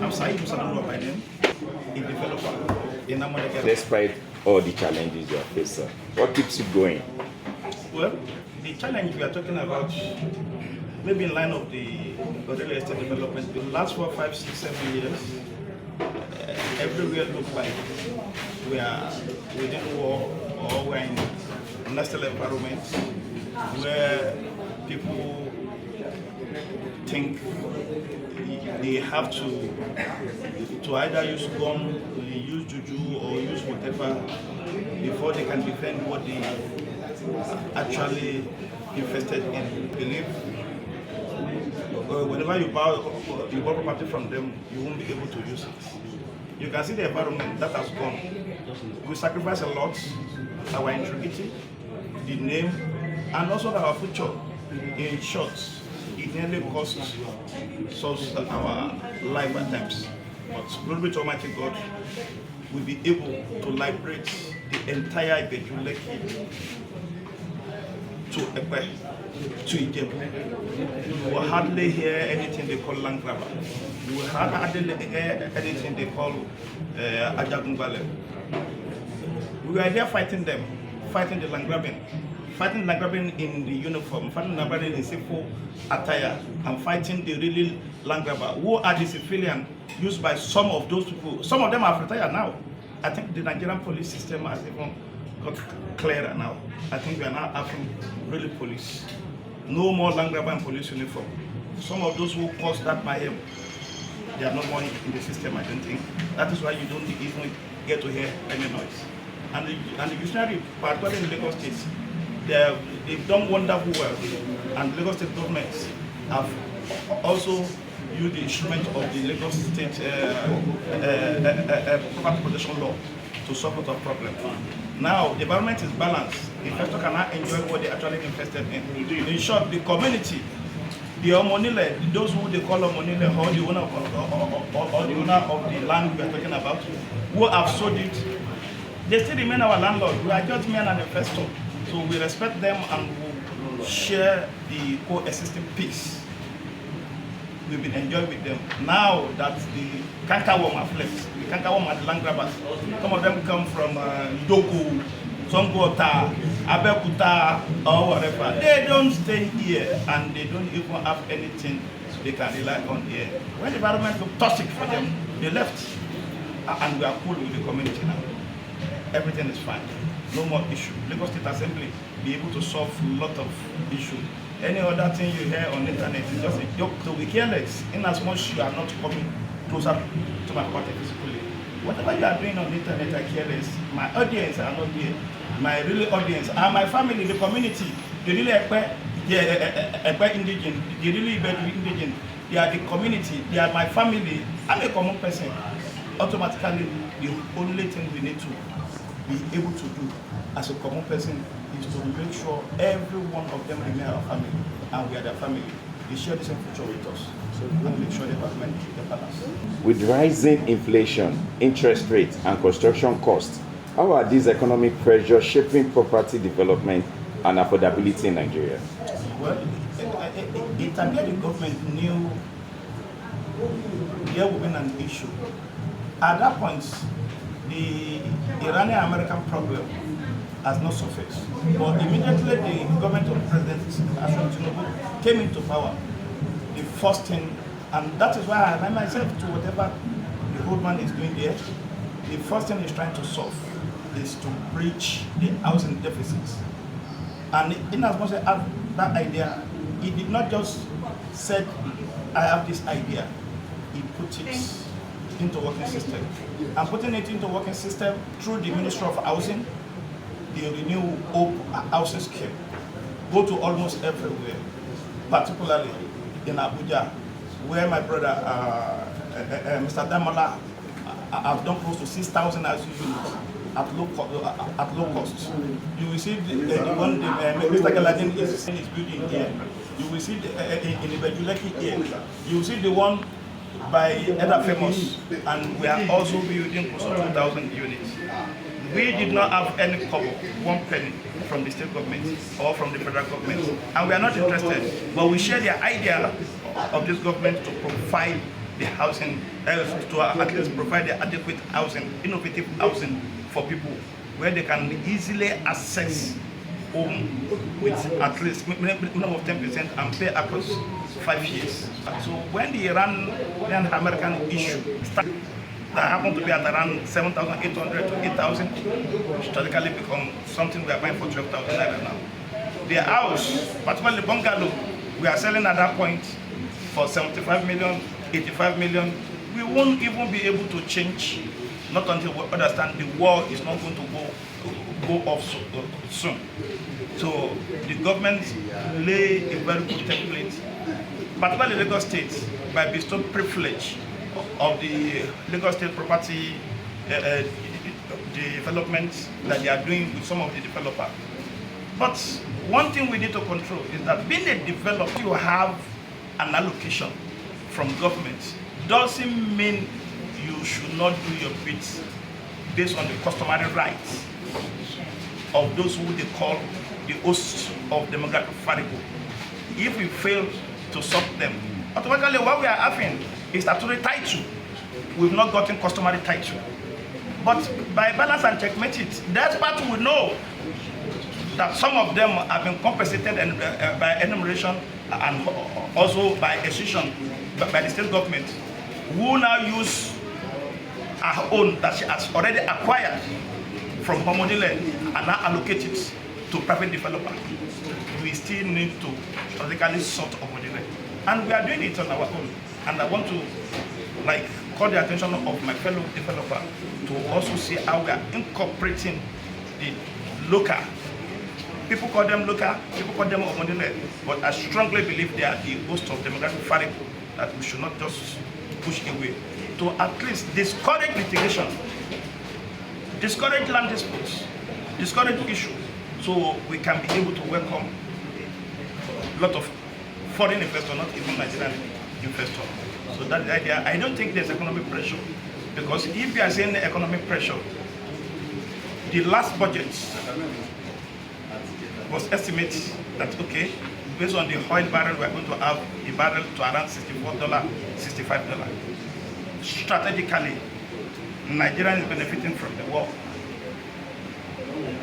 I'm Saheed Mosadoluwa by name, a developer in Amonegere. Despite all the challenges you are facing, what keeps you going? Well, the challenge we are talking about, maybe in line of the real estate development, the last 4, 5, 6, 7 years, everywhere looks like we are within war or we're in a hostile environment where people think they have to either use gun, use juju, or use whatever before they can defend what they actually invested in. Believe whenever you buy property from them, you won't be able to use it. You can see the environment that has gone. We sacrifice a lot, our integrity, the name, and also our future. In short, it nearly costs us our life at times. But glory be to Almighty God, we'll be able to liberate the entire Ibeju-Lekki to Epe, to Ibeju. You will hardly hear anything they call land grabber. You will hardly hear anything they call Ibile. We are here fighting them, fighting the land grabbing. Fighting land grabbing in the uniform, fighting land grabbing in civil attire, and fighting the really land grabber who are the civilian used by some of those people. Some of them have retired now. I think the Nigerian police system has even got clearer now. I think we are now having really police. No more land grabber and police uniform. Some of those who caused that mayhem, they are no more in the system, I don't think. That is why you don't even get to hear any noise. And the judiciary, particularly in Lagos State, they've done wonderful work, and Lagos State governments have also used the instrument of the Lagos State property protection law to solve a lot of problems. Now the environment is balanced. The investor cannot enjoy what they actually invested in. In short, the community, the Omonile, those who they call Omonile, or the owner of the land we are talking about, who have sold it, they still remain our landlord. We are just me and an investor. So we respect them and we share the coexisting peace we've been enjoying with them. Now that the cankerworm have left, the cankerworm are the land grabbers. Some of them come from Idoku, Songota, Abekuta, or whatever. They don't stay here and they don't even have anything they can rely on here. When the environment looked toxic for them, they left. And we are cool with the community now. Everything is fine. No more issue. Lagos State Assembly be able to solve a lot of issues. Any other thing you hear on the internet is just a joke. So we care less, in as much you are not coming closer to my party physically. Whatever you are doing on the internet, I care less. My audience are not here. My real audience are my family, the community, the really Epe indigent, the really Ibeju indigent. They are the community, they are my family. I'm a common person. Automatically, the only thing we need to be able to do as a common person is to make sure every one of them remain our family, and we are their family. They share the same future with us, and make sure the environment is balanced. With rising inflation, interest rates, and construction costs, how are these economic pressures shaping property development and affordability in Nigeria? Well, it appeared the government knew there would be an issue. At that point, the Iranian-American problem has not surfaced. But immediately the government of President Tinubu came into power, the first thing, and that is why I align myself to whatever the old man is doing there, the first thing he's trying to solve is to bridge the housing deficits. And in as much as I have that idea, he did not just say, I have this idea, he put it into working system. And putting it into working system through the Ministry of Housing, the Renew Hope Housing Scheme, go to almost everywhere, particularly in Abuja, where my brother, Mr. Damola, have done close to 6,000 as units at low cost. You will see the one Mr. Galadin is building here. You will see in Ibeju-Lekki here. You will see the one by Eda Famous, and we are also building close to 2,000 units. We did not have any cover, one penny from the state government or from the federal government, and we are not interested. But we share the idea of this government to provide the housing, to at least provide the adequate housing, innovative housing for people where they can easily access home with at least minimum of 10% and pay across 5 years. So when the Iran-American issue started, that happened to be at around 7,800 to 8,000, historically become something we are buying for 12,000 naira now. The house, particularly bungalow, we are selling at that point for 75 million, 85 million. We won't even be able to change, not until we understand the war is not going to go off soon. So the government lay a very good template, particularly Lagos State, by bestowing privilege of the Lagos State property development that they are doing with some of the developers. But one thing we need to control is that being a developer, you have an allocation from government doesn't mean you should not do your bits based on the customary rights of those who they call the hosts of democratic variable. If we fail to solve them, automatically what we are having is statutory title. We've not gotten customary title. But by balance and checkmate it, that part we know that some of them have been compensated by enumeration and also by decision by the state government, who now use our own that she has already acquired from Ibile and now allocate it to private developers. We still need to strategically sort Ibile. And we are doing it on our own. And I want to call the attention of my fellow developer to also see how we are incorporating the local. People call them local, people call them Ibile, but I strongly believe they are the host of democratic variable that we should not just push away. To at least discourage litigation, discourage land disputes, discourage issues, so we can be able to welcome a lot of foreign investors, not even Nigerian investors. So that's the idea. I don't think there's economic pressure, because if you are saying economic pressure, the last budget was estimated that, okay, based on the oil barrel, we're going to have a barrel to around $64, $65. Strategically, Nigeria is benefiting from the war.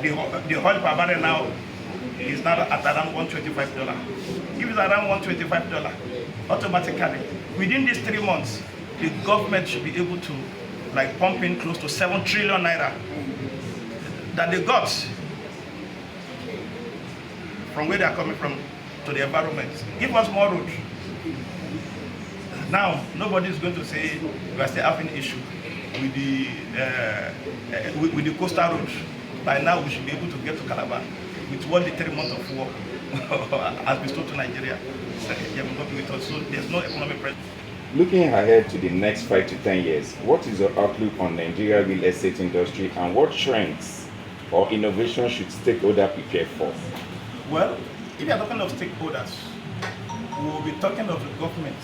The oil per barrel now is now at around $125. If it's around $125, automatically, within these 3 months, the government should be able to pump in close to 7 trillion naira that they got from where they are coming from to the environment. Give us more road. Now, nobody is going to say we are still having issue with the coastal road. By now, we should be able to get to Calabar with what the 3 months of war has bestowed to Nigeria. So there's no economic pressure. Looking ahead to the next 5 to 10 years, what is your outlook on Nigeria real estate industry, and what trends or innovation should stakeholders prepare for? Well, if you are talking of stakeholders, we will be talking of the government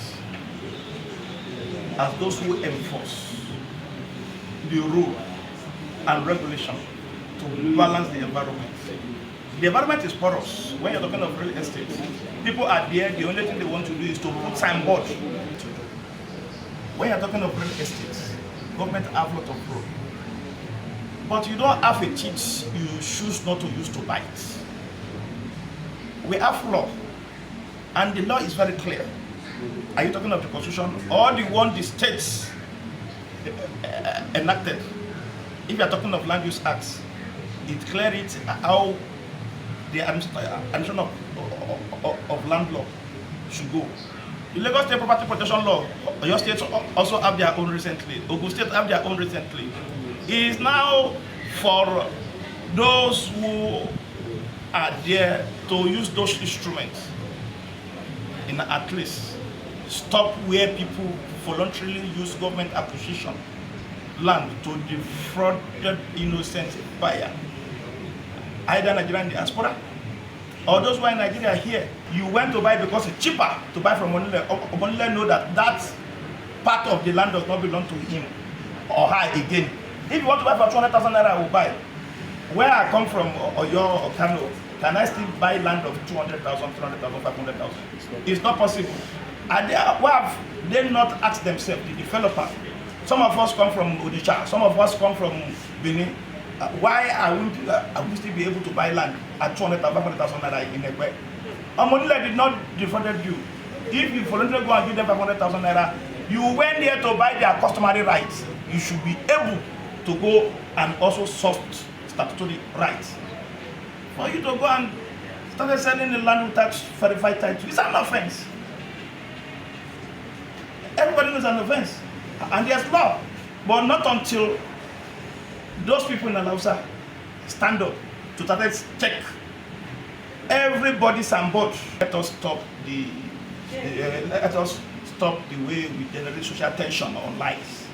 as those who enforce the rule and regulation to balance the environment. The environment is porous. When you're talking of real estate, people are there, the only thing they want to do is to put signboard. When you're talking of real estate, government have a lot of rule. But you don't have a cheat you choose not to use to buy it. We have law, and the law is very clear. Are you talking of the Constitution or the one the states enacted? If you are talking of land use acts, it clears how the administration of land law should go. The Lagos State Property Protection Law, your states also have their own recently. Ogun State have their own recently. It is now for those who are there to use those instruments in at least stop where people voluntarily use government acquisition land to defraud the innocent buyer, either Nigerian diaspora or those who are in Nigeria here. You went to buy because it's cheaper to buy from Ibile. Ibile know that that part of the land does not belong to him or her again. If you want to buy for 200,000 naira, I will buy. Where I come from, Oyo or Kano, can I still buy land of 200,000, 300,000, 500,000? It's not possible. And we have they not ask themselves, the developer? Some of us come from Odisha, some of us come from Benin. Why are we still be able to buy land at 200,000, 500,000 naira in Epe? Omonile did not defrauded you. If you voluntarily go and give them 500,000 naira, you went there to buy their customary rights. You should be able to go and also soft statutory rights. For you to go and start selling the land without verified title, it's an offense. Everybody knows an offense. And there's law. But not until those people in Alausa stand up to check everybody's on board. Let us stop the way we generate social tension on lives.